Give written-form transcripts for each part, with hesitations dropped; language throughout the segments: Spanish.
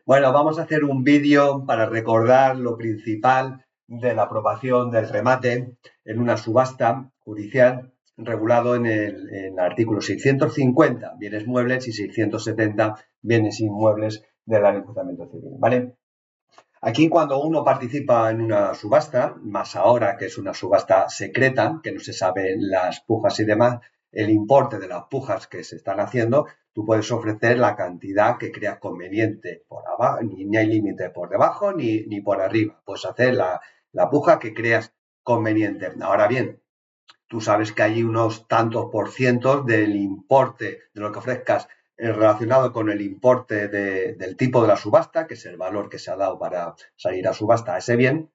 Bueno, vamos a hacer un vídeo para recordar lo principal de la aprobación del remate en una subasta judicial regulado en el artículo 650, bienes muebles, y 670, bienes inmuebles del enjuiciamiento civil, ¿vale? Aquí cuando uno participa en una subasta, más ahora que es una subasta secreta, que no se saben las pujas y demás, el importe de las pujas que se están haciendo, tú puedes ofrecer la cantidad que creas conveniente por abajo, ni hay límite por debajo ni por arriba. Puedes hacer la puja que creas conveniente. Ahora bien, tú sabes que hay unos tantos por cientos del importe de lo que ofrezcas relacionado con el importe del tipo de la subasta, que es el valor que se ha dado para salir a subasta a ese bien,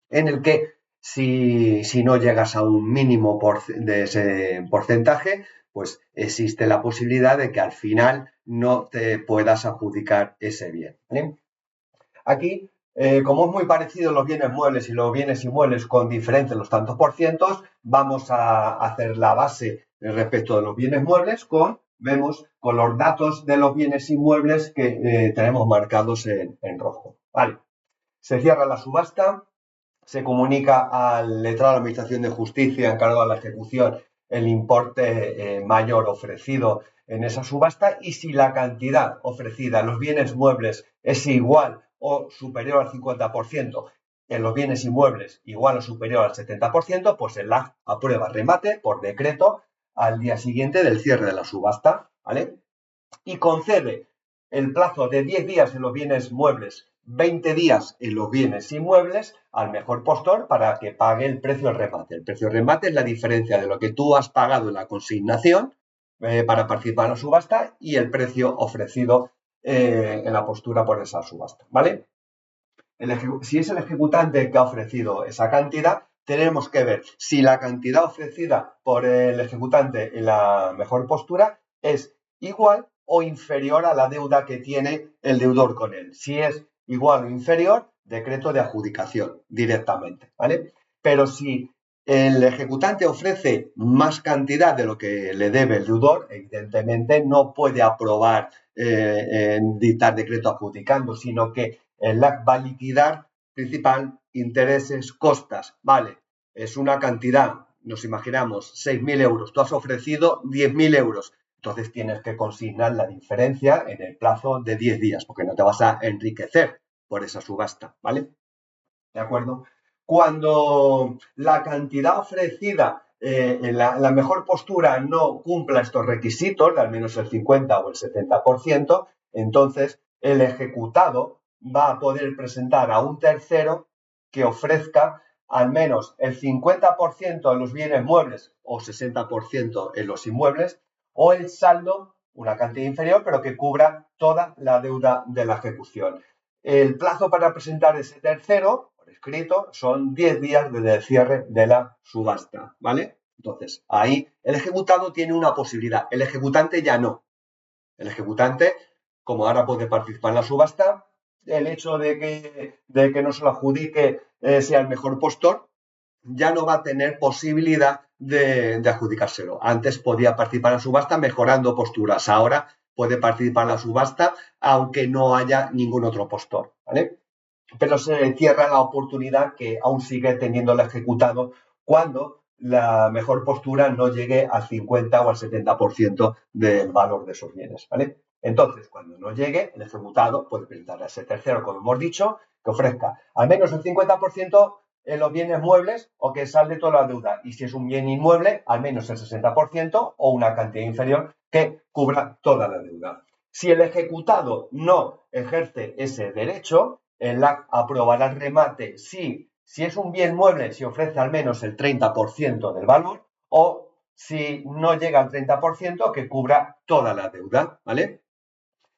en el que si no llegas a un mínimo de ese porcentaje, pues existe la posibilidad de que al final no te puedas adjudicar ese bien, ¿vale? Aquí, como es muy parecido los bienes muebles y los bienes inmuebles con diferencia en los tantos por cientos, vamos a hacer la base respecto de los bienes muebles vemos con los datos de los bienes inmuebles que tenemos marcados en rojo. Vale. Se cierra la subasta, se comunica al letrado de la Administración de Justicia encargado de la ejecución el importe mayor ofrecido en esa subasta, y si la cantidad ofrecida en los bienes muebles es igual o superior al 50%, en los bienes inmuebles igual o superior al 70%, pues el acta aprueba remate por decreto al día siguiente del cierre de la subasta, ¿vale? Y concede el plazo de 10 días en los bienes muebles, 20 días en los bienes inmuebles al mejor postor para que pague el precio del remate. El precio del remate es la diferencia de lo que tú has pagado en la consignación para participar en la subasta y el precio ofrecido en la postura por esa subasta, ¿vale? Si es el ejecutante que ha ofrecido esa cantidad, tenemos que ver si la cantidad ofrecida por el ejecutante en la mejor postura es igual o inferior a la deuda que tiene el deudor con él. Si es igual o inferior, decreto de adjudicación directamente, ¿vale? Pero si el ejecutante ofrece más cantidad de lo que le debe el deudor, evidentemente no puede aprobar dictar decreto adjudicando, sino que el LAC va a liquidar principal, intereses, costas. Vale, es una cantidad, nos imaginamos, 6.000 euros. Tú has ofrecido 10.000 euros. Entonces tienes que consignar la diferencia en el plazo de 10 días, porque no te vas a enriquecer por esa subasta, ¿vale? ¿De acuerdo? Cuando la cantidad ofrecida en la mejor postura no cumpla estos requisitos, de al menos el 50 o el 70%, entonces el ejecutado va a poder presentar a un tercero que ofrezca al menos el 50% en los bienes muebles o 60% en los inmuebles, o el saldo, una cantidad inferior, pero que cubra toda la deuda de la ejecución. El plazo para presentar ese tercero, por escrito, son 10 días desde el cierre de la subasta, ¿vale? Entonces, ahí el ejecutado tiene una posibilidad, el ejecutante ya no. El ejecutante, como ahora puede participar en la subasta, el hecho de que no se lo adjudique sea el mejor postor, ya no va a tener posibilidad de adjudicárselo. Antes podía participar en la subasta mejorando posturas, ahora puede participar en la subasta aunque no haya ningún otro postor, ¿vale? Pero se cierra la oportunidad que aún sigue teniendo el ejecutado cuando la mejor postura no llegue al 50 o al 70% del valor de esos bienes, ¿vale? Entonces, cuando no llegue, el ejecutado puede presentar a ese tercero, como hemos dicho, que ofrezca al menos el 50% en los bienes muebles o que salde toda la deuda. Y si es un bien inmueble, al menos el 60% o una cantidad inferior que cubra toda la deuda. Si el ejecutado no ejerce ese derecho, el LAC aprobará el remate si es un bien mueble, si ofrece al menos el 30% del valor, o si no llega al 30%, que cubra toda la deuda, ¿vale?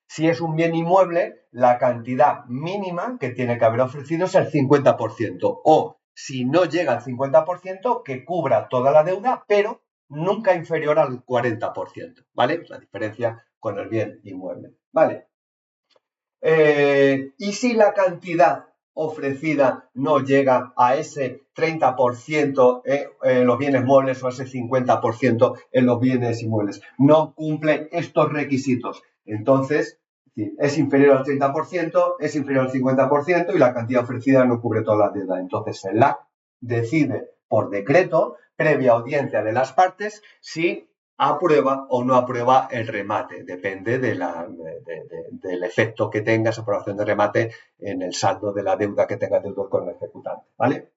Si es un bien inmueble, la cantidad mínima que tiene que haber ofrecido es el 50%, o si no llega al 50%, que cubra toda la deuda, pero nunca inferior al 40%, ¿vale? La diferencia con el bien inmueble, ¿vale? Y si la cantidad ofrecida no llega a ese 30% en los bienes muebles o a ese 50% en los bienes inmuebles, no cumple estos requisitos, entonces decir, es inferior al 30%, es inferior al 50% y la cantidad ofrecida no cubre toda la deuda. Entonces, el LAC decide por decreto, previa audiencia de las partes, si aprueba o no aprueba el remate. Depende del efecto que tenga esa aprobación de remate en el saldo de la deuda que tenga el deudor con el ejecutante, ¿vale?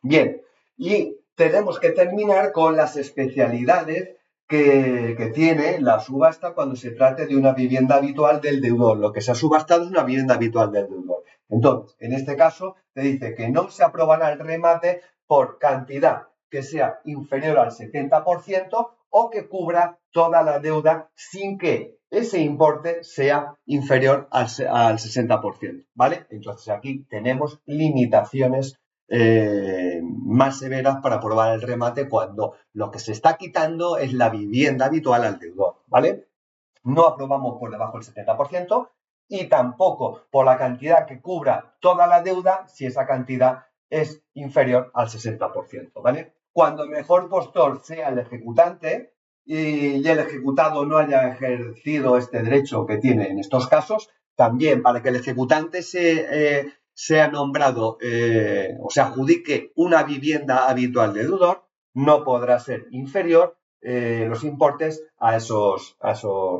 Bien, y tenemos que terminar con las especialidades que tiene la subasta cuando se trate de una vivienda habitual del deudor. Lo que se ha subastado es una vivienda habitual del deudor. Entonces, en este caso, te dice que no se aprobará el remate por cantidad que sea inferior al 70% o que cubra toda la deuda sin que ese importe sea inferior al 60%, ¿vale? Entonces, aquí tenemos limitaciones más severas para aprobar el remate cuando lo que se está quitando es la vivienda habitual al deudor, ¿vale? No aprobamos por debajo del 70% y tampoco por la cantidad que cubra toda la deuda si esa cantidad es inferior al 60%, ¿vale? Cuando el mejor postor sea el ejecutante y el ejecutado no haya ejercido este derecho que tiene en estos casos, también para que el ejecutante sea nombrado o se adjudique una vivienda habitual de deudor, no podrá ser inferior los importes a esos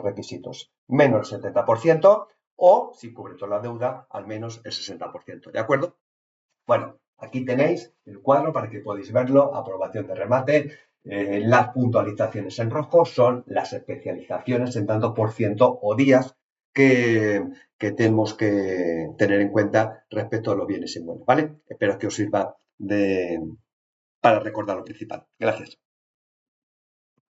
requisitos. Menos el 70% o, si cubre toda la deuda, al menos el 60%. ¿De acuerdo? Bueno, aquí tenéis el cuadro para que podáis verlo. Aprobación de remate. Las puntualizaciones en rojo son las especializaciones en tanto por ciento o días que tenemos que tener en cuenta respecto a los bienes inmuebles, ¿vale? Espero que os sirva para recordar lo principal. Gracias.